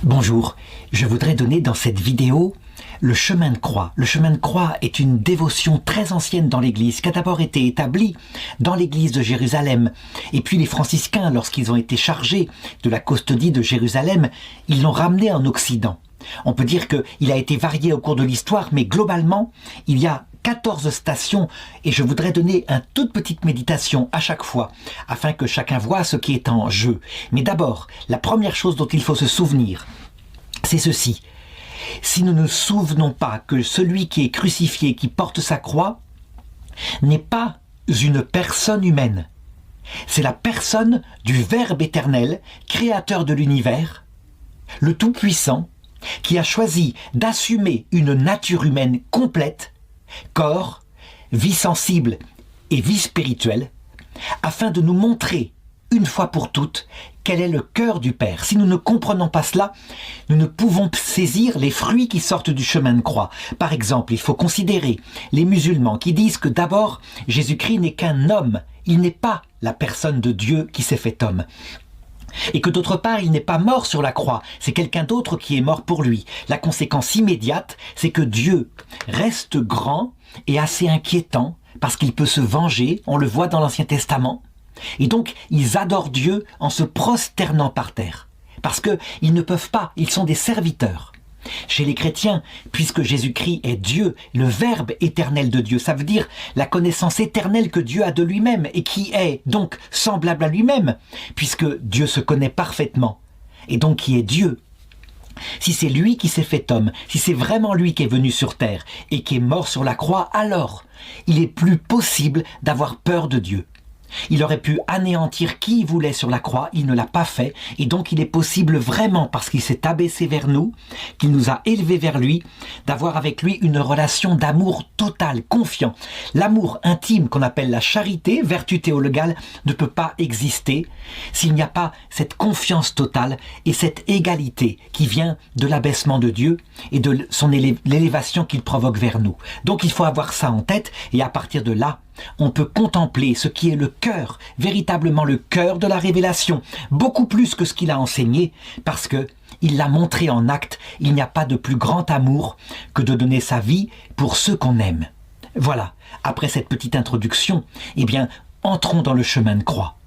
Bonjour, je voudrais donner dans cette vidéo le chemin de croix. Le chemin de croix est une dévotion très ancienne dans l'Église, qui a d'abord été établie dans l'Église de Jérusalem. Et puis les franciscains, lorsqu'ils ont été chargés de la custodie de Jérusalem, ils l'ont ramené en Occident. On peut dire qu'il a été varié au cours de l'histoire, mais globalement, il y a 14 stations et je voudrais donner une toute petite méditation à chaque fois afin que chacun voit ce qui est en jeu. Mais d'abord, la première chose dont il faut se souvenir, c'est ceci. Si nous ne nous souvenons pas que celui qui est crucifié, qui porte sa croix, n'est pas une personne humaine, c'est la personne du Verbe éternel, créateur de l'univers, le Tout-Puissant, qui a choisi d'assumer une nature humaine complète, corps, vie sensible et vie spirituelle, afin de nous montrer, une fois pour toutes, quel est le cœur du Père. Si nous ne comprenons pas cela, nous ne pouvons saisir les fruits qui sortent du chemin de croix. Par exemple, il faut considérer les musulmans qui disent que d'abord, Jésus-Christ n'est qu'un homme, il n'est pas la personne de Dieu qui s'est fait homme. Et que d'autre part, il n'est pas mort sur la croix, c'est quelqu'un d'autre qui est mort pour lui. La conséquence immédiate, c'est que Dieu reste grand et assez inquiétant, parce qu'il peut se venger, on le voit dans l'Ancien Testament. Et donc, ils adorent Dieu en se prosternant par terre, parce qu'ils ne peuvent pas, ils sont des serviteurs. Chez les chrétiens, puisque Jésus-Christ est Dieu, le Verbe éternel de Dieu, ça veut dire la connaissance éternelle que Dieu a de lui-même et qui est donc semblable à lui-même, puisque Dieu se connaît parfaitement, et donc qui est Dieu. Si c'est lui qui s'est fait homme, si c'est vraiment lui qui est venu sur terre et qui est mort sur la croix, alors il est plus possible d'avoir peur de Dieu. Il aurait pu anéantir qui il voulait sur la croix, il ne l'a pas fait, et donc il est possible vraiment, parce qu'il s'est abaissé vers nous, qu'il nous a élevés vers lui, d'avoir avec lui une relation d'amour total, confiant. L'amour intime qu'on appelle la charité, vertu théologale, ne peut pas exister s'il n'y a pas cette confiance totale et cette égalité qui vient de l'abaissement de Dieu et de l'élévation qu'il provoque vers nous. Donc il faut avoir ça en tête, et à partir de là, on peut contempler ce qui est le cœur, véritablement le cœur de la révélation, beaucoup plus que ce qu'il a enseigné, parce que il l'a montré en acte. Il n'y a pas de plus grand amour que de donner sa vie pour ceux qu'on aime. Voilà, après cette petite introduction, eh bien, entrons dans le chemin de croix.